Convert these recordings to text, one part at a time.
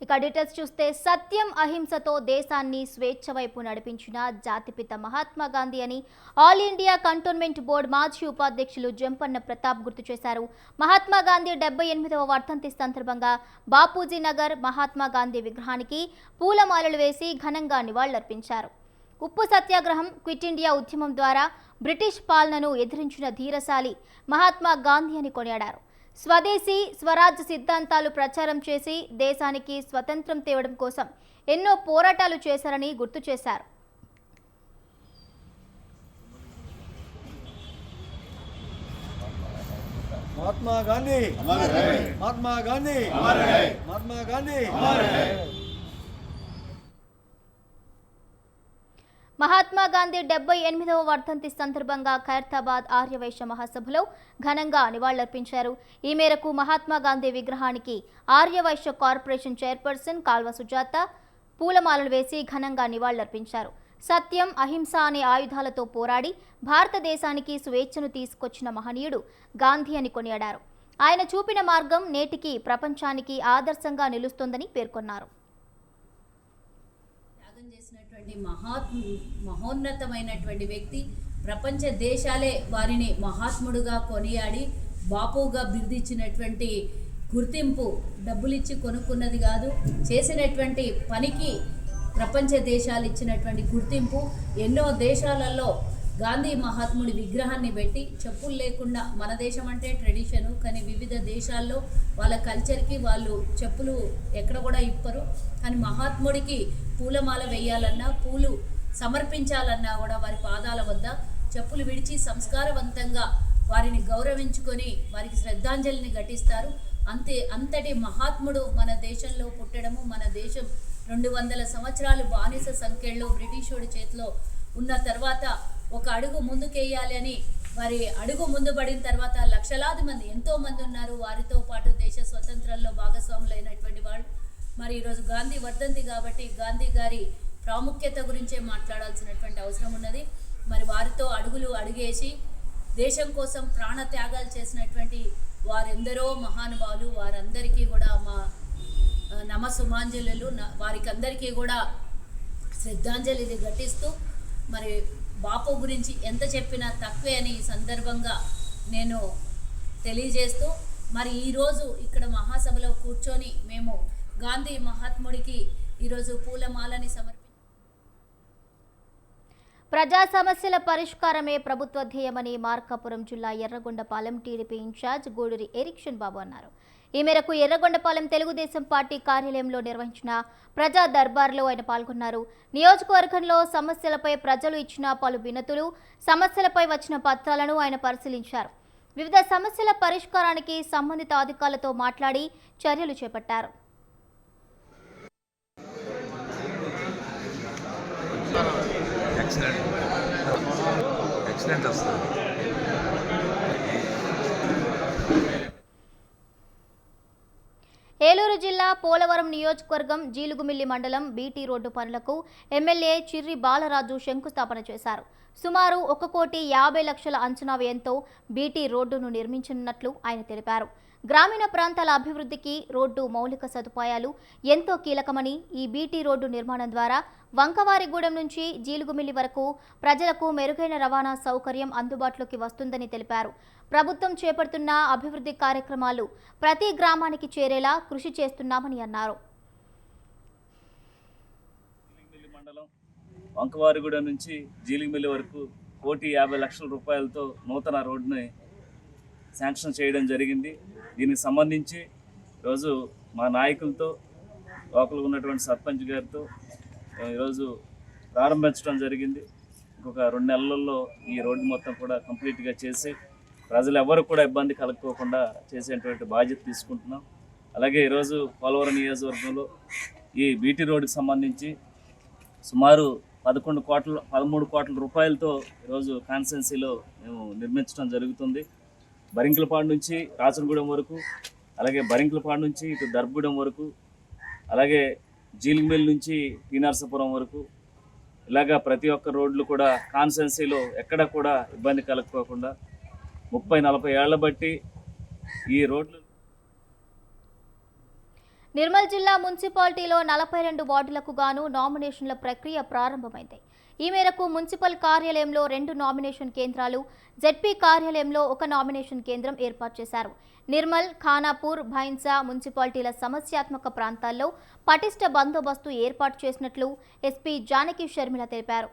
ఇక డీటెయిల్స్ చూస్తే సత్యం అహింసతో దేశాన్ని స్వేచ్ఛ వైపు నడిపించిన జాతిపిత మహాత్మా గాంధీ అని ఆల్ ఇండియా కంటోన్మెంట్ బోర్డు మాజీ ఉపాధ్యక్షులు జంపన్న ప్రతాప్ గుర్తు చేశారు. మహాత్మా గాంధీ 78వ వర్ధంతి సందర్భంగా బాపూజీ నగర్ మహాత్మా గాంధీ విగ్రహానికి పూలమాలలు వేసి ఘనంగా నివాళులర్పించారు. ఉప్పు సత్యాగ్రహం, క్విట్ ఇండియా ఉద్యమం ద్వారా బ్రిటిష్ పాలనను ఎదిరించిన ధీరశాలి మహాత్మా గాంధీ అని కొనియాడారు. స్వదేశీ స్వరాజ్య సిద్ధాంతాలు ప్రచారం చేసి దేశానికి స్వతంత్రం తేవడం కోసం ఎన్నో పోరాటాలు చేశారని గుర్తు చేశారు. महात्मा गांधी महात्मा गांधी महात्मा गांधी మహాత్మా గాంధీ 78వ వర్ధంతి సందర్భంగా ఖైరతాబాద్ ఆర్యవైశ్య మహాసభలో ఘనంగా నివాళులర్పించారు. ఈ మేరకు మహాత్మా గాంధీ విగ్రహానికి ఆర్యవైశ్య కార్పొరేషన్ చైర్పర్సన్ కాల్వ సుజాత పూలమాలలు వేసి ఘనంగా నివాళులర్పించారు. సత్యం, అహింస అనే ఆయుధాలతో పోరాడి భారతదేశానికి స్వేచ్ఛను తీసుకొచ్చిన మహనీయుడు గాంధీ అని కొనియాడారు. ఆయన చూపిన మార్గం నేటికి ప్రపంచానికి ఆదర్శంగా నిలుస్తోందని పేర్కొన్నారు. మహోన్నతమైనటువంటి వ్యక్తి, ప్రపంచ దేశాలే వారిని మహాత్ముడుగా కొనియాడి బాపుగా బిరుదిచ్చినటువంటి గుర్తింపు డబ్బులిచ్చి కొనుక్కున్నది కాదు, చేసినటువంటి పనికి ప్రపంచ దేశాలు ఇచ్చినటువంటి గుర్తింపు. ఎన్నో దేశాలలో గాంధీ మహాత్ముడి విగ్రహాన్ని పెట్టి చెప్పులు లేకుండా, మన దేశం అంటే ట్రెడిషను, కానీ వివిధ దేశాల్లో వాళ్ళ కల్చర్కి వాళ్ళు చెప్పులు ఎక్కడ కూడా ఇప్పరు. కానీ మహాత్ముడికి పూలమాల వేయాలన్నా, పూలు సమర్పించాలన్నా కూడా వారి పాదాల వద్ద చెప్పులు విడిచి సంస్కారవంతంగా వారిని గౌరవించుకొని వారికి శ్రద్ధాంజలిని ఘటిస్తారు. అంతటి మహాత్ముడు మన దేశంలో పుట్టడము, మన దేశం 200 సంవత్సరాలు బానిస సంఖ్యలో బ్రిటిషోడి చేతిలో ఉన్న తర్వాత ఒక అడుగు ముందుకేయాలి అని వారి అడుగు ముందు పడిన తర్వాత లక్షలాది మంది, ఎంతో మంది ఉన్నారు వారితో పాటు దేశ స్వతంత్రంలో భాగస్వాములైనటువంటి వాళ్ళు. మరి ఈరోజు గాంధీ వర్ధంతి కాబట్టి గాంధీ గారి ప్రాముఖ్యత గురించే మాట్లాడాల్సినటువంటి అవసరం ఉన్నది. మరి వారితో అడుగేసి దేశం కోసం ప్రాణ త్యాగాలు చేసినటువంటి వారెందరో మహానుభావులు, వారందరికీ కూడా మా నమస్సుమాంజలు, వారికి అందరికీ కూడా శ్రద్ధాంజలి ఘటిస్తూ, మరి బాపు గురించి ఎంత చెప్పినా తక్కువే అని ఈ సందర్భంగా నేను తెలియజేస్తూ, మరి ఈరోజు ఇక్కడ మహాసభలో కూర్చొని మేము గాంధీ మహాత్ముడికి ఈరోజు పూలమాలని ప్రజా సమస్యల పరిష్కారమే ప్రభుత్వ ధ్యేయమని మార్కాపురం జిల్లా ఎర్రగొండపాలెం టీడీపీ ఇన్ఛార్జ్ గూడూరి ఎరిక్షన్ బాబు అన్నారు. ఈ మేరకు ఎర్రగొండపాలెం తెలుగుదేశం పార్టీ కార్యాలయంలో నిర్వహించిన ప్రజా దర్బార్లో ఆయన పాల్గొన్నారు. నియోజకవర్గంలో సమస్యలపై ప్రజలు ఇచ్చిన పలు వినతులు, సమస్యలపై వచ్చిన పత్రాలను ఆయన పరిశీలించారు. వివిధ సమస్యల పరిష్కారానికి సంబంధిత అధికారులతో మాట్లాడి చర్యలు చేపట్టారు. ఏలూరు జిల్లా పోలవరం నియోజకవర్గం జీలుగుమిల్లి మండలం బీటీ రోడ్డు పనులకు ఎమ్మెల్యే చిర్రి బాలరాజు శంకుస్థాపన చేశారు. సుమారు 1,50,00,000 అంచనా వ్యయంతో బీటీ రోడ్డును నిర్మించనున్నట్లు ఆయన తెలిపారు. గ్రామీణ ప్రాంతాల అభివృద్ధికి రోడ్డు మౌలిక సదుపాయాలు ఎంతో కీలకమని, ఈ బీటీ రోడ్డు నిర్మాణం ద్వారా వంకవారిగూడెం నుంచి జీలుగుమిల్లి వరకు ప్రజలకు మెరుగైన రవాణా సౌకర్యం అందుబాటులోకి వస్తుందని తెలిపారు. ప్రభుత్వం చేపడుతున్న అభివృద్ధి కార్యక్రమాలు ప్రతి గ్రామానికి చేరేలా కృషి చేస్తున్నామని అన్నారు. వంకవారిగూడెం నుంచి జీలిమిల్లి వరకు 1,50,00,000 రూపాయలతో నూతన రోడ్డుని శాంక్షన్ చేయడం జరిగింది. దీనికి సంబంధించి ఈరోజు మా నాయకులతో, లోకల్గా ఉన్నటువంటి సర్పంచ్ గారితో ఈరోజు ప్రారంభించడం జరిగింది. ఇంకొక 2 నెలల్లో ఈ రోడ్డు మొత్తం కూడా కంప్లీట్గా చేసి ప్రజలు ఎవరు కూడా ఇబ్బంది కలుక్కోకుండా చేసేటువంటి బాధ్యత తీసుకుంటున్నాం. అలాగే ఈరోజు పోలవరం నియోజకవర్గంలో ఈ బీటీ రోడ్డుకి సంబంధించి సుమారు 13 కోట్ల రూపాయలతో ఈరోజు కాన్స్టెన్సీలో మేము నిర్మించడం జరుగుతుంది. బరింకలపాడు నుంచి రాచనగూడెం వరకు, అలాగే బరింకలపాడు నుంచి ఇటు దర్బగూడెం వరకు, అలాగే జీలిమిల్లి నుంచి టీ నరసాపురం వరకు, ఇలాగా ప్రతి ఒక్క రోడ్లు కూడా కాన్స్టెన్సీలో ఎక్కడ కూడా ఇబ్బంది కలుక్కోకుండా 30-40 ఏళ్ల బట్టి ఈ రోడ్లు నిర్మల్ జిల్లా మున్సిపాలిటీలో 42 వార్డులకు గాను నామినేషన్ల ప్రక్రియ ప్రారంభమైంది. ఈ మేరకు మున్సిపల్ కార్యాలయంలో 2 నామినేషన్ కేంద్రాలు, జెడ్పీ కార్యాలయంలో 1 నామినేషన్ కేంద్రం ఏర్పాటు చేశారు. నిర్మల్, ఖానాపూర్, భైన్సా మున్సిపాలిటీల సమస్యాత్మక ప్రాంతాల్లో పటిష్ట బందోబస్తు ఏర్పాటు చేసినట్లు ఎస్పీ జానకి షర్మిల తెలిపారు.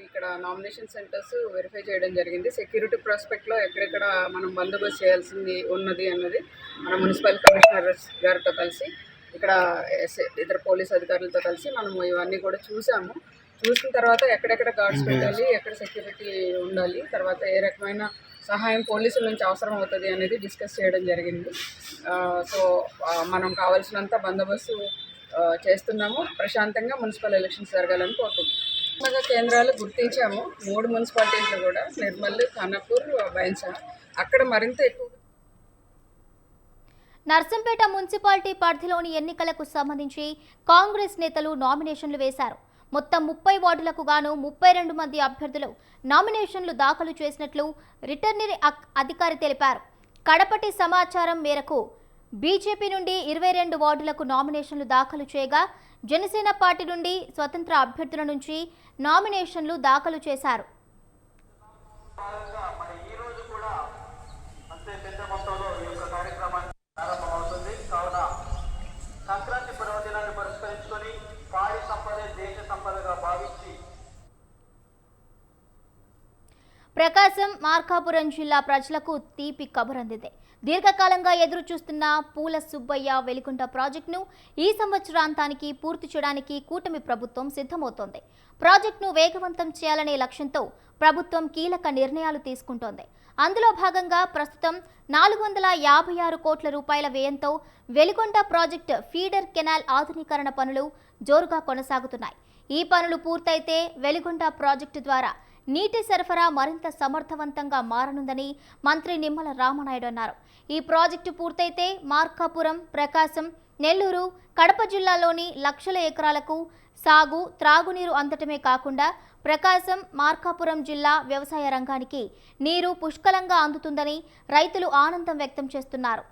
ఇక్కడ నామినేషన్ సెంటర్స్ వెరిఫై చేయడం జరిగింది. సెక్యూరిటీ ప్రాస్పెక్ట్లో ఎక్కడెక్కడ మనం బందోబస్తు చేయాల్సింది ఉన్నది అన్నది మన మున్సిపల్ కమిషనర్ గారితో కలిసి ఇక్కడ ఇతర పోలీస్ అధికారులతో కలిసి మనము ఇవన్నీ కూడా చూసాము. చూసిన తర్వాత ఎక్కడెక్కడ గార్డ్స్ పెట్టాలి, ఎక్కడ సెక్యూరిటీ ఉండాలి, తర్వాత ఏ రకమైన సహాయం పోలీసుల నుంచి అవసరం అవుతుంది అనేది డిస్కస్ చేయడం జరిగింది. సో మనం కావాల్సినంత బందోబస్తు చేస్తున్నాము. ప్రశాంతంగా మున్సిపల్ ఎలక్షన్స్ జరగాలని కోరుకుంటున్నాము. కేంద్రాలు గుర్తించాము 3 మున్సిపాలిటీస్లో కూడా, నిర్మల్, ఖానాపూర్, బైన్సా. అక్కడ మరింత ఎక్కువ. నర్సంపేట మున్సిపాలిటీ పరిధిలోని ఎన్నికలకు సంబంధించి కాంగ్రెస్ నేతలు నామినేషన్లు వేశారు. మొత్తం 30 వార్డులకు గాను 32 మంది అభ్యర్థులు నామినేషన్లు దాఖలు చేసినట్లు రిటర్నింగ్ అధికారి తెలిపారు. కడపటి సమాచారం మేరకు బీజేపీ నుండి 22 వార్డులకు నామినేషన్లు దాఖలు చేయగా, జనసేన పార్టీ నుండి స్వతంత్ర అభ్యర్థుల నుంచి నామినేషన్లు దాఖలు చేశారు. సంక్రాంతి పర్వదినాన్ని పురస్కరించుకొని పాడి సంపద దేశ సంపదగా భావించి ప్రకాశం, మార్కాపురం జిల్లా ప్రజలకు తీపి కబురందింది. దీర్ఘకాలంగా ఎదురు చూస్తున్న పూల సుబ్బయ్య వెలిగుంట ప్రాజెక్టును ఈ సంవత్సరాంతానికి పూర్తి చేయడానికి కూటమి ప్రభుత్వం సిద్ధమవుతోంది. ప్రాజెక్టును వేగవంతం చేయాలనే లక్ష్యంతో ప్రభుత్వం కీలక నిర్ణయాలు తీసుకుంటోంది. అందులో భాగంగా ప్రస్తుతం 456 కోట్ల రూపాయల వ్యయంతో వెలిగొండ ప్రాజెక్టు ఫీడర్ కెనాల్ ఆధునీకరణ పనులు జోరుగా కొనసాగుతున్నాయి. ఈ పనులు పూర్తయితే వెలిగొండ ప్రాజెక్టు ద్వారా నీటి సరఫరా మరింత సమర్థవంతంగా మారనుందని మంత్రి నిమ్మల రామనాయుడు అన్నారు. ఈ ప్రాజెక్టు పూర్తయితే మార్కాపురం, ప్రకాశం, నెల్లూరు, కడప జిల్లాలోని లక్షల ఎకరాలకు సాగు, త్రాగునీరు అందటమే కాకుండా ప్రకాశం, మార్కాపురం జిల్లా వ్యవసాయ రంగానికి నీరు పుష్కలంగా అందుతుందని రైతులు ఆనందం వ్యక్తం చేస్తున్నారు.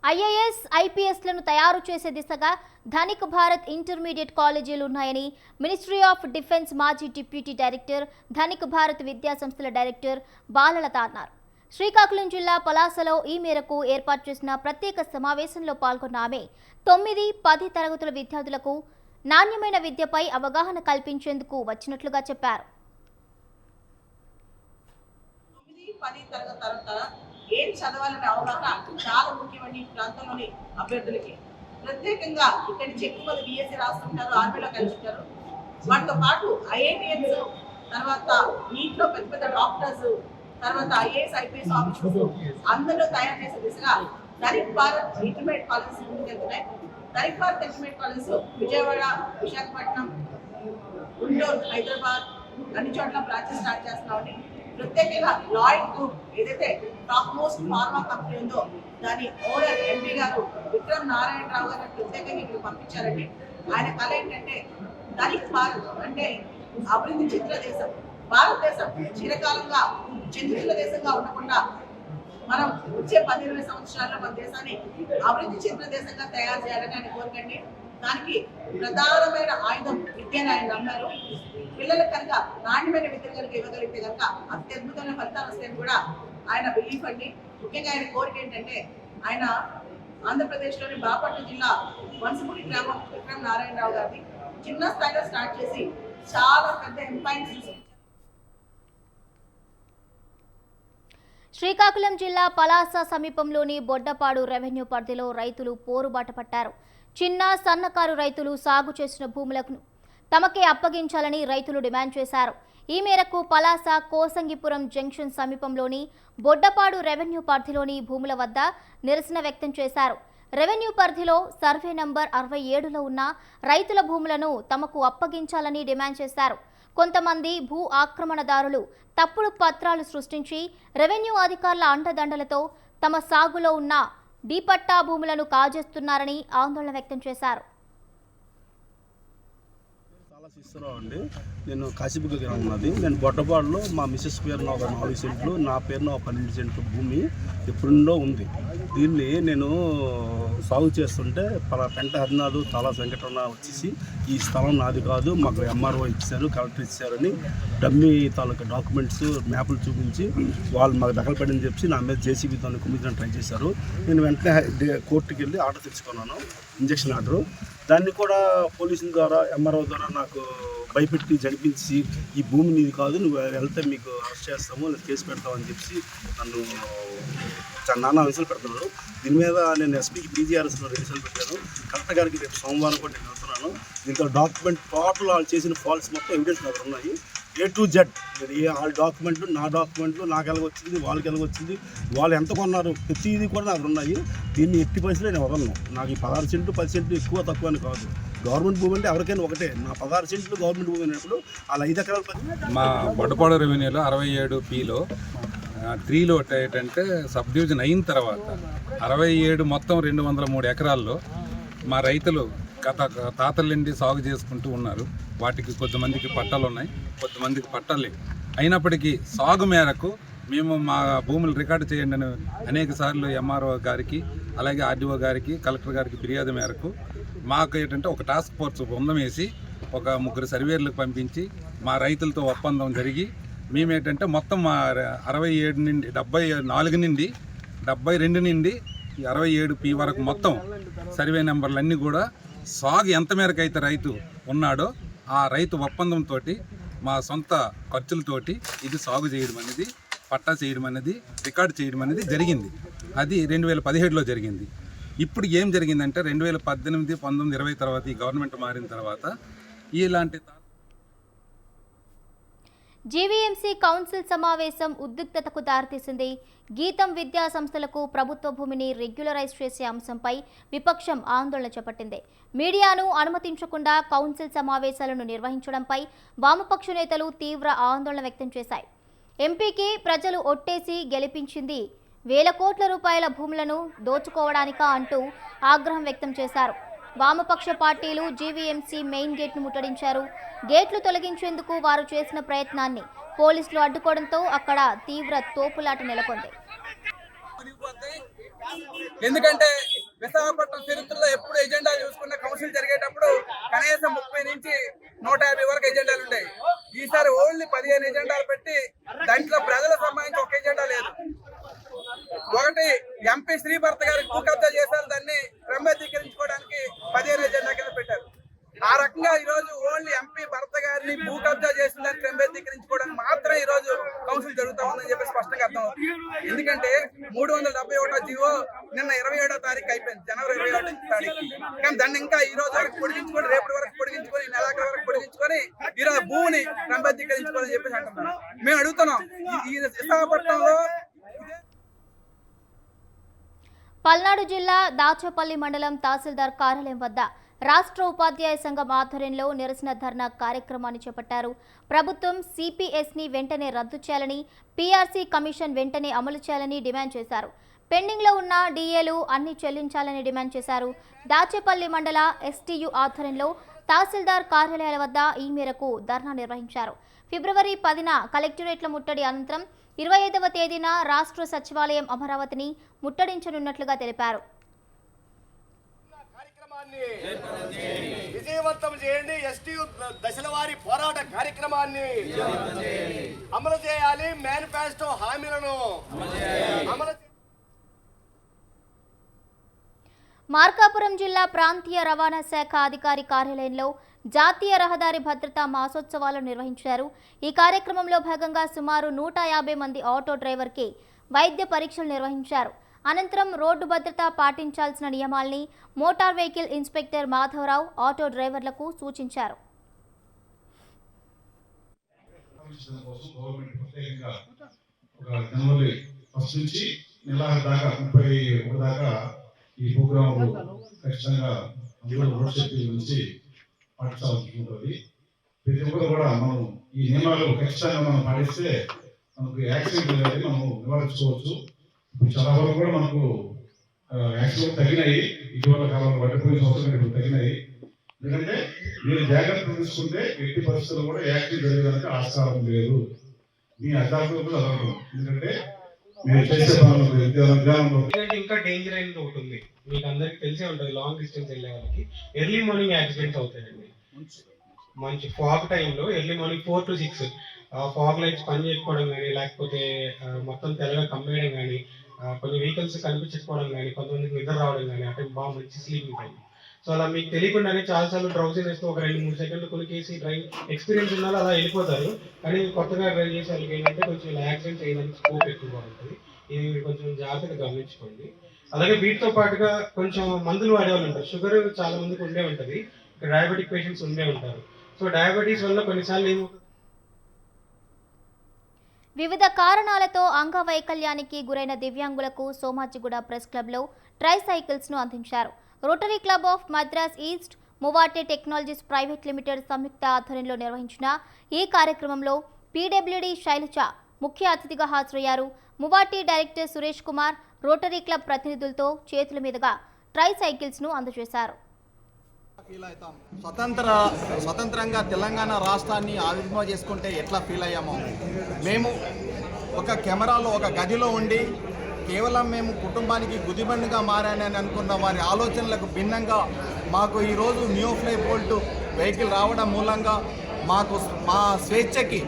ఐఏఎస్, ఐపీఎస్లను తయారు చేసే దిశగా ధనిక్ భారత్ ఇంటర్మీడియట్ కాలేజీలు ఉన్నాయని మినిస్ట్రీ ఆఫ్ డిఫెన్స్ మాజీ డిప్యూటీ డైరెక్టర్, ధనిక్ భారత్ విద్యాసంస్థల డైరెక్టర్ బాలలత అన్నారు. శ్రీకాకుళం జిల్లా పలాసలో ఈ మేరకు ఏర్పాటు చేసిన ప్రత్యేక సమావేశంలో పాల్గొన్న ఆమె 9, 10 తరగతుల విద్యార్థులకు నాణ్యమైన విద్యపై అవగాహన కల్పించేందుకు వచ్చినట్లుగా చెప్పారు. 9, 10 తరగతి తర్వాత ఏం చదవాలనే అవగాహన చాలా ముఖ్యమండి ఈ ప్రాంతంలోని అభ్యర్థులకి. ప్రత్యేకంగా ఇక్కడి నుంచి ఎక్కువ మంది బిఎస్సీ రాస్తుంటారు, ఆర్మీలో కలుస్తుంటారు. వాటితో పాటు ఐఐటిఎస్, తర్వాత నీట్లో పెద్ద పెద్ద డాక్టర్స్, తర్వాత ఐఏఎస్, ఐపీఎస్ ఆఫీసర్స్ అందరూ తయారు చేసే దిశగా ధనిక్ భారత్ ఇంటర్మీడియట్ కాలేజెస్ ముందుకెళ్తున్నాయి. ధనిక్ భారత్ ఇంటర్మీడియట్ కాలేజెస్ విజయవాడ, విశాఖపట్నం, గుంటూరు, హైదరాబాద్ అన్ని చోట్ల బ్రాంచెస్ స్టార్ట్ చేస్తున్నామని. ప్రత్యేకంగా లాయిడ్ గ్రూప్ ఏదైతే టాప్ మోస్ట్ ఫార్మా కంపెనీ ఉందో దాని ఓనర్ ఎంపీ గారు విక్రమ్ నారాయణరావు గారిని ప్రత్యేకంగా ఇక్కడ పంపించారండి. ఆయన కళ ఏంటంటే ధనిక్ భారత్ అంటే అభివృద్ధి చెందిన దేశం. భారతదేశం చిరకాలంగా చెందుతున్న దేశంగా ఉండకుండా మనం వచ్చే 10-20 సంవత్సరాల్లో మన దేశాన్ని అభివృద్ధి చెందిన దేశంగా తయారు చేయాలని ఆయన కోరికండి. దానికి ప్రధానమైన ఆయుధం విద్యను ఆయన నమ్మారు. పిల్లలకు కనుక నాణ్యమైన విద్యను కనుక ఇవ్వగలిగితే కనుక అత్యద్భుతమైన ఫలితాలు వస్తాయని కూడా ఆయన బిలీఫ్ అండి. ముఖ్యంగా ఆయన కోరిక ఏంటంటే ఆయన ఆంధ్రప్రదేశ్లోని బాపట్ల జిల్లా వన్సపూడి గ్రామం విక్రమ్ నారాయణరావు గారిని చిన్న స్థాయిలో స్టార్ట్ చేసి చాలా పెద్ద ఎంపైన్స్. శ్రీకాకుళం జిల్లా పలాస సమీపంలోని బొడ్డపాడు రెవెన్యూ పరిధిలో రైతులు పోరుబాట పట్టారు. చిన్న, సన్నకారు రైతులు సాగు చేసిన భూములకు తమకే అప్పగించాలని రైతులు డిమాండ్ చేశారు. ఈ మేరకు పలాస కోసంగిపురం జంక్షన్ సమీపంలోని బొడ్డపాడు రెవెన్యూ పరిధిలోని భూముల వద్ద నిరసన వ్యక్తం చేశారు. రెవెన్యూ పరిధిలో సర్వే నంబర్ 67లో ఉన్న రైతుల భూములను తమకు అప్పగించాలని డిమాండ్ చేశారు. కొంతమంది భూ ఆక్రమణదారులు తప్పుడు పత్రాలు సృష్టించి రెవెన్యూ అధికారుల అండదండలతో తమ సాగులో ఉన్న డీపట్టా భూములను కాజేస్తున్నారని ఆందోళన వ్యక్తం చేశారు. ఇస్తున్నాం అండి. నేను కాశీబుగ్గ గ్రామం ఉన్నది. నేను బొడ్డపాడులో మా మిసెస్ పేరున ఒక 4 సెంట్లు, నా పేరున ఒక 12 సెంట్లు భూమి ఎప్పుడుండో ఉంది. దీన్ని నేను సాగు చేస్తుంటే పెంట హరినాథు తాలా వెంకటరమణ వచ్చేసి ఈ స్థలం నాది కాదు, మాకు ఎంఆర్ఓ ఇచ్చారు, కలెక్టర్ ఇచ్చారని డమ్మీ తాలూకా డాక్యుమెంట్స్ మ్యాపులు చూపించి వాళ్ళు మాకు దఖలుపడని చెప్పి నా మీద జేసీబీతో కుమ్మించడానికి ట్రై చేశారు. నేను వెంటనే కోర్టుకి వెళ్ళి ఆర్డర్ తెచ్చుకున్నాను, ఇంజక్షన్ ఆర్డరు. దాన్ని కూడా పోలీసుల ద్వారా ఎంఆర్ఓ ద్వారా నాకు భయపెట్టి జడిపించి ఈ భూమి నీది కాదు, నువ్వు వెళ్తే మీకు అరెస్ట్ చేస్తాము, లేదా కేసు పెడతామని చెప్పి నన్ను నానా విషయాలు పెడుతున్నారు. దీని మీద నేను ఎస్పీకి పీజీఆర్ఎస్లో రిజిస్టర్ పెట్టాను. కలెక్టర్ గారికి రేపు సోమవారం కూడా నేను వెళ్తున్నాను. దీంట్లో డాక్యుమెంట్ టోటల్ వాళ్ళు చేసిన ఫాల్స్ మొత్తం ఎవిడెన్స్ దగ్గర ఉన్నాయి. A to Z వాళ్ళ డాక్యుమెంట్లు, నా డాక్యుమెంట్లు, నాకు ఎలాగొచ్చింది, వాళ్ళకి ఎలాగొచ్చింది, వాళ్ళు ఎంత కొన్నారు, ప్రతిదీ కూడా నాకు ఉన్నాయి. దీన్ని ఎట్టి పరిస్థితుల్లో నేను వదలను. నాకు ఈ 16 సెంట్లు 10 సెంట్లు ఎక్కువ తక్కువ అని కాదు. గవర్నమెంట్ భూమి అంటే ఎవరికైనా ఒకటే. నా 16 సెంట్లు గవర్నమెంట్ భూమి అయినప్పుడు వాళ్ళ 5 ఎకరాలు మా బొడ్డపాడు రెవెన్యూలో 67Pలో 3లో ఏంటంటే సబ్ డివిజన్ అయిన తర్వాత 67 మొత్తం 203 ఎకరాల్లో మా రైతులు గత తాతల నుండి సాగు చేసుకుంటూ ఉన్నారు. వాటికి కొంతమందికి పట్టాలు ఉన్నాయి, కొంతమందికి పట్టాలు లేవు. అయినప్పటికీ సాగు మేరకు మేము మా భూములు రికార్డు చేయండి అని అనేక సార్లు ఎంఆర్ఓ గారికి, అలాగే ఆర్డీఓ గారికి, కలెక్టర్ గారికి ఫిర్యాదు మేరకు మాకు ఏంటంటే ఒక టాస్క్ ఫోర్స్ బృందం వేసి ఒక 3 సర్వేర్లకు పంపించి మా రైతులతో ఒప్పందం జరిగి మేమేంటంటే మొత్తం మా 67 నుండి 74 నుండి 72 నుండి 67P వరకు మొత్తం సర్వే నెంబర్లన్నీ కూడా సాగు ఎంత మేరకు అయితే రైతు ఉన్నాడో ఆ రైతు ఒప్పందంతో మా సొంత ఖర్చులతోటి ఇది సాగు చేయడం అనేది, పట్టా చేయడం అనేది, రికార్డు చేయడం అనేది జరిగింది. అది 2017లో జరిగింది. ఇప్పుడు ఏం జరిగిందంటే 2018, 19, 20 తర్వాత ఈ గవర్నమెంట్ మారిన తర్వాత ఇలాంటి జీవీఎంసీ కౌన్సిల్ సమావేశం ఉద్రిక్తతకు దారితీసింది. గీతం విద్యా సంస్థలకు ప్రభుత్వ భూమిని రెగ్యులరైజ్ చేసే అంశంపై విపక్షం ఆందోళన చేపట్టింది. మీడియాను అనుమతించకుండా కౌన్సిల్ సమావేశాలను నిర్వహించడంపై వామపక్ష నేతలు తీవ్ర ఆందోళన వ్యక్తం చేశాయి. ఎంపీకి ప్రజలు ఒట్టేసి గెలిపించింది వేల కోట్ల రూపాయల భూములను దోచుకోవడానికా అంటూ ఆగ్రహం వ్యక్తం చేశారు. వామపక్ష పార్టీలు జీవీఎంసీ మెయిన్ గేట్ను ముట్టడించారు. గేట్లు తొలగించేందుకు వారు చేసిన ప్రయత్నాన్ని పోలీసులు అడ్డుకోవడంతో అక్కడ తీవ్ర తోపులాట నెలకొంది. ఎందుకంటే విశాఖపట్నం చరిత్రలో ఎప్పుడు ఎజెండా చూసుకున్న కౌన్సిల్ జరిగేటప్పుడు కనీసం 30 నుంచి 150 వరకు ఎజెండాలు ఉంటాయి. ఈసారి ఓన్లీ 15 ఎజెండాలు పెట్టి దాంట్లో ప్రజలకు సంబంధించి ఒక ఎజెండా లేదు. ఒకటి ఎంపీ శ్రీభర్త గారికి భూ కబ్జా చేశారు, దాన్ని క్రమబద్ధీకరించుకోవడానికి 15 ఎజెండా కింద పెట్టారు. ఆ రకంగా ఈ రోజు ఓన్లీ ఎంపీ భర్త గారిని భూ కబ్జా చేసిన దాన్ని క్రమబద్ధీకరించుకోవడానికి మాత్రం ఈ రోజు కౌన్సిల్ జరుగుతా ఉందని చెప్పి స్పష్టంగా అర్థం అవుతుంది. ఎందుకంటే 371 జీవో నిన్న 27వ తారీఖు అయిపోయింది, జనవరి 27వ తారీఖు. కానీ దాన్ని ఇంకా ఈ రోజు వరకు పొడిగించుకొని, రేపటి వరకు పొడిగించుకొని, నెలాఖరు వరకు పొడిగించుకొని ఈ రోజు భూమిని క్రమబద్ధీకరించుకోవాలని చెప్పేసి అంటున్నాం. మేము అడుగుతున్నాం, ఈ విశాఖపట్నంలో పల్నాడు జిల్లా దాచేపల్లి మండలం తహసీల్దార్ కార్యాలయం వద్ద రాష్ట్ర ఉపాధ్యాయ సంఘం ఆధ్వర్యంలో నిరసన ధర్నా కార్యక్రమాన్ని చేపట్టారు. ప్రభుత్వం సిపిఎస్ని వెంటనే రద్దు చేయాలని, పీఆర్సీ కమిషన్ వెంటనే అమలు చేయాలని డిమాండ్ చేశారు. పెండింగ్లో ఉన్న డిఏలు అన్ని చెల్లించాలని డిమాండ్ చేశారు. దాచేపల్లి మండల ఎస్టీయు ఆధ్వర్యంలో తహసీల్దార్ కార్యాలయాల వద్ద ఈ మేరకు ధర్నా నిర్వహించారు. ఫిబ్రవరి 10న కలెక్టరేట్ల ముట్టడి అనంతరం 25వ తేదీన రాష్ట్ర సచివాలయం అమరావతిని ముట్టడించనున్నట్లుగా తెలిపారు. విజయవంతం చేయండి. ఎస్టీయు దశల వారి పోరాట కార్యక్రమాన్ని అమలు చేయాలి. మేనిఫెస్టో హామీలను అమలు. మార్కాపురం జిల్లా ప్రాంతీయ రవాణా శాఖ అధికారి కార్యాలయంలో జాతీయ రహదారి భద్రతా మాసోత్సవాలు నిర్వహించారు. ఈ కార్యక్రమంలో భాగంగా సుమారు 150 మంది ఆటో డ్రైవర్కి వైద్య పరీక్షలు నిర్వహించారు. అనంతరం రోడ్డు భద్రత పాటించాల్సిన నియమాల్ని motor vehicle inspector Madhavarao auto డ్రైవర్లకు సూచించారు. ఈ ప్రోగ్రామ్ ఖచ్చితంగా అందులో రోడ్ సేఫ్టీ గురించి పాటించాల్సి ఉంటుంది. ప్రతి ఒక్కరు కూడా మనం ఈ నియమాలు ఖచ్చితంగా మనం పాటిస్తే మనకు యాక్సిడెంట్ అనేది మనం నివారించుకోవచ్చు. ఇప్పుడు చాలా వరకు కూడా మనకు యాక్సిడెంట్ తగ్గినాయి. ఇటీవల కాలంలో పట్టిపోయిన సంవత్సరం ఇప్పుడు తగ్గినాయి. ఎందుకంటే మీరు జాగ్రత్తలు తీసుకుంటే ఎట్టి పరిస్థితుల్లో కూడా యాక్సిడెంట్ జరగడానికి ఆస్కారం లేదు. మీ అజాగ్రత్తలు అదనడం. ఎందుకంటే మీరు చేసే పనులు ఇంకా డేంజర్ అయినది ఒకటి ఉంది, మీకు అందరికి తెలిసే ఉంటుంది. లాంగ్ డిస్టెన్స్ వెళ్ళే వాళ్ళకి ఎర్లీ మార్నింగ్ యాక్సిడెంట్స్ అవుతాయండి. మంచి ఫాగ్ టైంలో early morning 4 to 6 fog lights పని చేయకపోవడం కానీ, లేకపోతే మొత్తం తెల్లగా కమ్మేయడం కానీ, కొన్ని వెహికల్స్ కనిపించకపోవడం కానీ, కొంతమందికి నిద్ర రావడం కానీ, ఆ టైం బాగా మంచి స్లీపింగ్ టైం. సో అలా మీకు తెలియకుండానే చాలాసార్లు డ్రౌజినెస్ ఒక 2-3 సెకండ్లు కొనికేసి డ్రైవ్ ఎక్స్పీరియన్స్ ఉన్నారో అలా వెళ్ళిపోతారు. కానీ కొత్తగా డ్రైవ్ చేసే వాళ్ళకి ఏంటంటే కొంచెం ఇలా యాక్సిడెంట్ చేయడానికి స్కోప్ ఎక్కువగా ఉంటుంది. ఇది కొంచెం జాగ్రత్తగా గమనించుకోండి. అలాగే వీటితో పాటుగా కొంచెం మందులు వాడేవాళ్ళు ఉంటారు. షుగర్ చాలా మందికి ఉండే ఉంటుంది, డయాబెటిక్ పేషెంట్స్ ఉండే ఉంటారు. సో డయాబెటీస్ వల్ల కొన్నిసార్లు వివిధ కారణాలతో అంగవైకల్యానికి గురైన దివ్యాంగులకు సోమాజిగూడ ప్రెస్ క్లబ్లో ట్రైసైకిల్స్ను అందించారు. Rotary club of Madras east, మువాటే టెక్నాలజీస్ ప్రైవేట్ లిమిటెడ్ సంయుక్త ఆధ్వర్యంలో నిర్వహించిన ఈ కార్యక్రమంలో పీడబ్ల్యూడీ శైలజ ముఖ్య అతిథిగా హాజరయ్యారు. మువాటే director Suresh Kumar rotary club ప్రతినిధులతో చేతుల మీదుగా ట్రైసైకిల్స్ను అందజేశారు. స్వతంత్రంగా తెలంగాణ రాష్ట్రాన్ని ఆవిర్భావం చేసుకుంటే ఎట్లా ఫీల్ అయ్యామో, మేము ఒక కెమెరాలో ఒక గదిలో ఉండి కేవలం మేము కుటుంబానికి గుదిబండిగా మారానని అనుకున్న వారి ఆలోచనలకు భిన్నంగా మాకు ఈరోజు న్యూ ఫ్లై బోల్ట్ వెహికల్ రావడం మూలంగా మాకు మా స్వేచ్ఛకి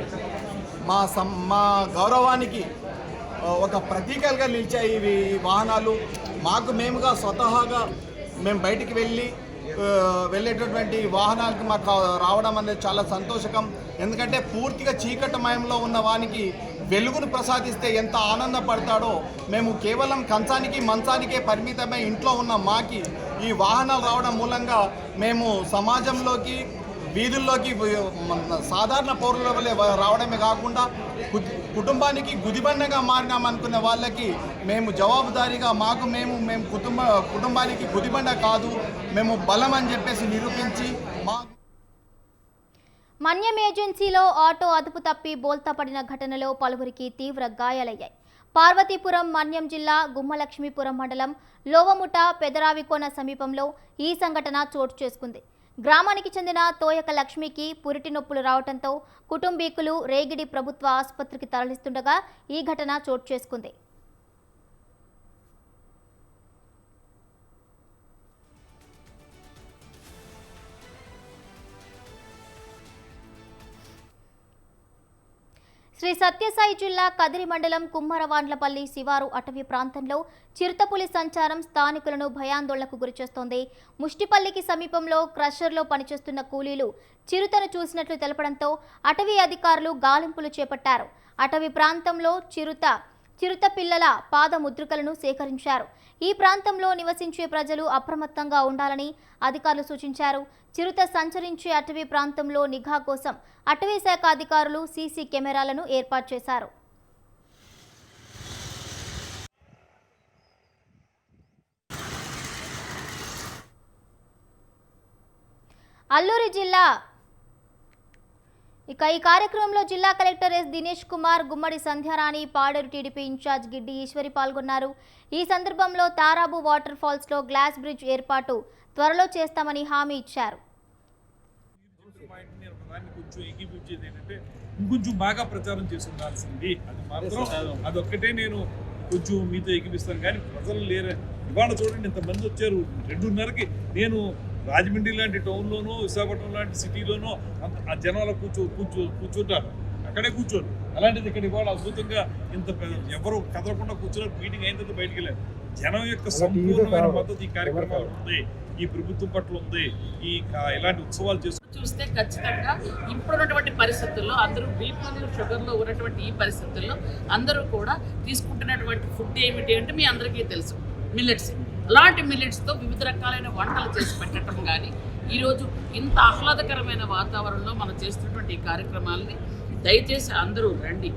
మా గౌరవానికి ఒక ప్రతీకలుగా నిలిచాయి ఇవి వాహనాలు. మాకు మేముగా స్వతహాగా మేము బయటికి వెళ్ళేటటువంటి వాహనాలకు మాకు రావడం అనేది చాలా సంతోషకం. ఎందుకంటే పూర్తిగా చీకటిమయంలో ఉన్న వానికి వెలుగును ప్రసాదిస్తే ఎంత ఆనందపడతాడో, మేము కేవలం కంచానికి మంచానికే పరిమితమై ఇంట్లో ఉన్న మాకి ఈ వాహనాలు రావడం మూలంగా మేము సమాజంలోకి, వీధుల్లోకి సాధారణ పౌరుల వల్లే రావడమే కాకుండా కుటుంబానికి గుదిబండగా మారినామనుకునే వాళ్ళకి మేము జవాబుదారీగా మేము కుటుంబానికి గుదిబండ కాదు, మేము బలం అని చెప్పేసి నిరూపించి మన్యం ఏజెన్సీలో ఆటో అదుపు తప్పి బోల్తా పడిన ఘటనలో పలువురికి తీవ్ర గాయాలయ్యాయి. పార్వతీపురం, మన్యం జిల్లా గుమ్మలక్ష్మీపురం మండలం లోవముట పెదరావికోన సమీపంలో ఈ సంఘటన చోటు చేసుకుంది. గ్రామానికి చెందిన తోయక లక్ష్మికి పురిటి నొప్పులు రావడంతో కుటుంబీకులు రేగిడి ప్రభుత్వ ఆసుపత్రికి తరలిస్తుండగా ఈ ఘటన చోటు చేసుకుంది. శ్రీ సత్యసాయి జిల్లా కదిరి మండలం కుమ్మరవాండ్లపల్లి శివారు అటవీ ప్రాంతంలో చిరుతపులి సంచారం స్థానికులను భయాందోళనకు గురిచేస్తోంది. ముష్టిపల్లికి సమీపంలో క్రషర్లో పనిచేస్తున్న కూలీలు చిరుతను చూసినట్లు తెలపడంతో అటవీ అధికారులు గాలింపులు చేపట్టారు. అటవీ ప్రాంతంలో చిరుత పిల్లల పాద ముద్రికలను సేకరించారు. ఈ ప్రాంతంలో నివసించే ప్రజలు అప్రమత్తంగా ఉండాలని అధికారులు సూచించారు. చిరుత సంచరించే అటవీ ప్రాంతంలో నిఘా కోసం అటవీ శాఖ అధికారులు సీసీ కెమెరాలను ఏర్పాటు చేశారు. అల్లూరి జిల్లా ఈ కార్యక్రమంలో జిల్లా కలెక్టర్ ఎస్ దినేష్ కుమార్, గుమ్మడి సంధ్యారాణి, పాడేరు టీడీపీ ఇన్ఛార్జ్ గిడ్డి ఈశ్వరి పాల్గొన్నారు. ఈ సందర్భంలో తారాబు వాటర్ ఫాల్స్ లో గ్లాస్ బ్రిడ్జ్ ఏర్పాటు త్వరలో చేస్తామని హామీ ఇచ్చారు. ఇంకొంచెం బాగా ప్రచారం చేసి ఉండాల్సింది, అది మాత్రం అదొక్కటే నేను కొంచెం మీతో ఎక్కిపిస్తాను. కానీ ప్రజలు లేరు. ఇవాళ చూడండి ఇంతమంది వచ్చారు. 2:30కి నేను రాజమండ్రి లాంటి టౌన్లోనూ, విశాఖపట్నం లాంటి సిటీలోనూ ఆ జనాలు కూర్చుంటారు, అక్కడే కూర్చోరు. అలాంటిది ఇక్కడ ఇవాళ అద్భుతంగా ఇంత ఎవరు కదలకుండా కూర్చున్నారు. మీటింగ్ అయిన తర్వాత బయటికి వెళ్ళారు. జనం యొక్క సంపూర్ణమైన మద్దతు ఈ కార్యక్రమాలు ఉంది, ఈ ప్రభుత్వం పట్ల ఉంది. ఇలాంటి ఉత్సవాలు చూస్తే ఖచ్చితంగా ఇప్పుడున్నటువంటి పరిస్థితుల్లో అందరూ బీపీలు, షుగర్లో ఉన్నటువంటి ఈ పరిస్థితుల్లో అందరూ కూడా తీసుకుంటున్నటువంటి ఫుడ్ ఏమిటి అంటే మీ అందరికీ తెలుసు, మిల్లెట్స్. అలాంటి మిల్లెట్స్తో వివిధ రకాలైన వంటలు చేసి పెట్టడం కానీ, ఈరోజు ఇంత ఆహ్లాదకరమైన వాతావరణంలో మనం చేస్తున్నటువంటి ఈ కార్యక్రమాలని దయచేసి అందరూ రండి,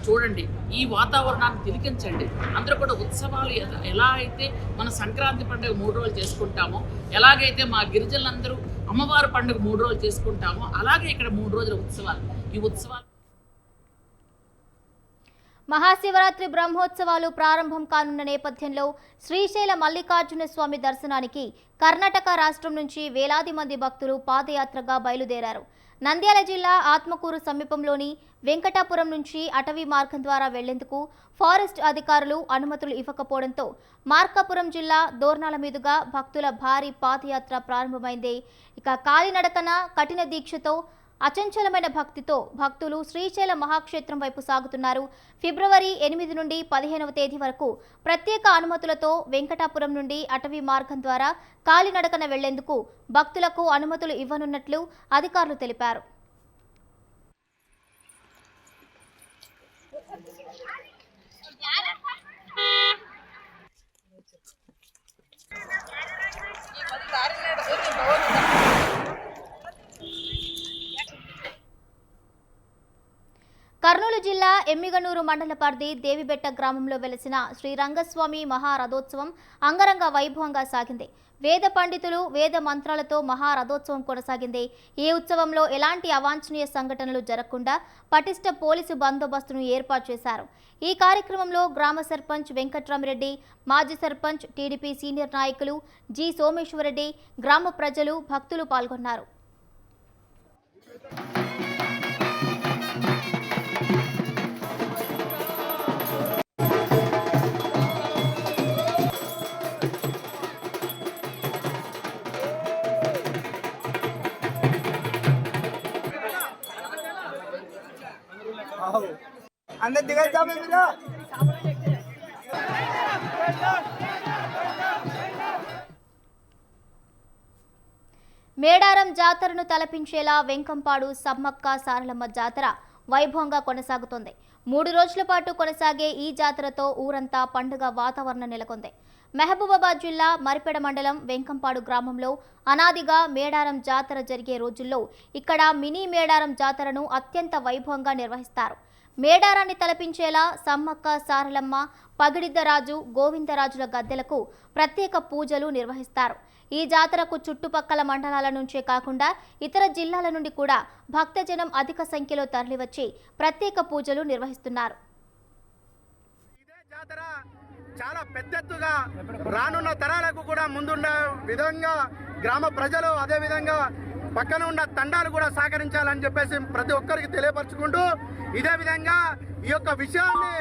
చూడండి, ఈ వాతావరణాన్ని తిలకించండి. అందరూ కూడా ఉత్సవాలు ఎలా అయితే మన సంక్రాంతి పండుగ 3 రోజులు చేసుకుంటామో, ఎలాగైతే మా గిరిజనులందరూ అమ్మవారి పండుగ 3 రోజులు చేసుకుంటామో, అలాగే ఇక్కడ 3 రోజుల ఉత్సవాలు. ఈ ఉత్సవాలు మహాశివరాత్రి బ్రహ్మోత్సవాలు ప్రారంభం కానున్న నేపథ్యంలో శ్రీశైల మల్లికార్జున స్వామి దర్శనానికి కర్ణాటక రాష్ట్రం నుంచి వేలాది మంది భక్తులు పాదయాత్రగా బయలుదేరారు. నంద్యాల జిల్లా ఆత్మకూరు సమీపంలోని వెంకటాపురం నుంచి అటవీ మార్గం ద్వారా వెళ్లేందుకు ఫారెస్ట్ అధికారులు అనుమతులు ఇవ్వకపోవడంతో మార్కాపురం జిల్లా దోర్నాల మీదుగా భక్తుల భారీ పాదయాత్ర ప్రారంభమైంది. ఇక కాలినడకన కఠిన దీక్షతో అచంచలమైన భక్తితో భక్తులు శ్రీశైల మహాక్షేత్రం వైపు సాగుతున్నారు. ఫిబ్రవరి 8 నుండి 15వ తేదీ వరకు ప్రత్యేక అనుమతులతో వెంకటాపురం నుండి అటవీ మార్గం ద్వారా కాలినడకన వెళ్లేందుకు భక్తులకు అనుమతులు ఇవ్వనున్నట్లు అధికారులు తెలిపారు. కర్నూలు జిల్లా ఎమ్మిగనూరు మండల పరిధి దేవిబెట్ట గ్రామంలో వెలసిన శ్రీరంగస్వామి మహారథోత్సవం అంగరంగ వైభవంగా సాగింది. వేద పండితులు వేద మంత్రాలతో మహారథోత్సవం కొనసాగింది. ఈ ఉత్సవంలో ఎలాంటి అవాంఛనీయ సంఘటనలు జరగకుండా పటిష్ట పోలీసు బందోబస్తును ఏర్పాటు చేశారు. ఈ కార్యక్రమంలో గ్రామ సర్పంచ్ వెంకట్రామిరెడ్డి, మాజీ సర్పంచ్, టీడీపీ సీనియర్ నాయకులు జి సోమేశ్వరరెడ్డి, గ్రామ ప్రజలు, భక్తులు పాల్గొన్నారు. మేడారం జాతరను తలపించేలా వెంకంపాడు సమ్మక్క సారలమ్మ జాతర వైభవంగా కొనసాగుతోంది. 3 రోజుల పాటు కొనసాగే ఈ జాతరతో ఊరంతా పండుగ వాతావరణం నెలకొంది. మహబూబాబాద్ జిల్లా మరిపెడ మండలం వెంకంపాడు గ్రామంలో అనాదిగా మేడారం జాతర జరిగే రోజుల్లో ఇక్కడ మినీ మేడారం జాతరను అత్యంత వైభవంగా నిర్వహిస్తారు. మేడారాన్ని తలపించేలా సమ్మక్క సారలమ్మ, పగిడిద్దరాజు, గోవిందరాజుల గద్దెలకు ప్రత్యేక పూజలు నిర్వహిస్తారు. ఈ జాతరకు చుట్టుపక్కల మండలాల నుంచే కాకుండా ఇతర జిల్లాల నుండి కూడా భక్తజనం అధిక సంఖ్యలో తరలివచ్చి ప్రత్యేక పూజలు నిర్వహిస్తున్నారు. చాలా పెద్ద ఎత్తుగా రానున్న తరాలకు కూడా ముందున్న విధంగా గ్రామ ప్రజలు, అదే విధంగా పక్కన ఉన్న తండాలు కూడా సహకరించాలని చెప్పేసి ప్రతి ఒక్కరికి తెలియపరచుకుంటూ, ఇదే విధంగా ఈ యొక్క విషయాన్ని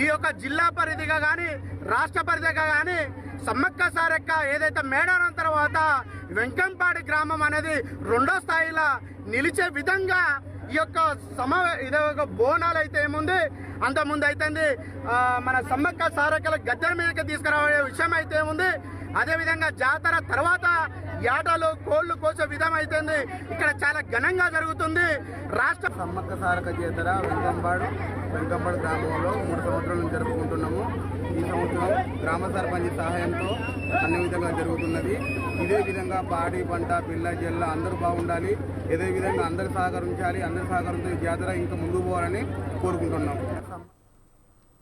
ఈ యొక్క జిల్లా పరిధిగా కానీ రాష్ట్ర పరిధిగా కానీ సమ్మక్క సారక్క ఏదైతే మేడారం తర్వాత వెంకంపాడి గ్రామం అనేది 2వ స్థాయిలో నిలిచే విధంగా ఈ యొక్క ఇదే ఒక బోనాలు అయితే ఏముంది, అంతకుముందు అయితే మన సమ్మక్క సారక్కల గద్దెల మీదకి తీసుకురావే విషయం అయితే ఏముంది. అదేవిధంగా జాతర తర్వాత యాటలు, కోళ్లు కోసే విధం అయితే ఇక్కడ చాలా ఘనంగా జరుగుతుంది. రాష్ట్ర సమ్మక్క సారక్క జాతర వెంకంపాడు గ్రామంలో 3 సంవత్సరాల నుంచి జరుపుకుంటున్నాము. ఈ సంవత్సరం గ్రామ సర్పంచ్ సహాయంతో అన్ని విధంగా జరుగుతున్నది. ఇదే విధంగా పాడి పంట, పిల్ల జల్ల అందరూ బాగుండాలి. ఇదే విధంగా అందరూ సహకరించాలి. అందరి సహకారంతో ఈ జాతర ఇంకా ముందుకు పోవాలని కోరుకుంటున్నాం.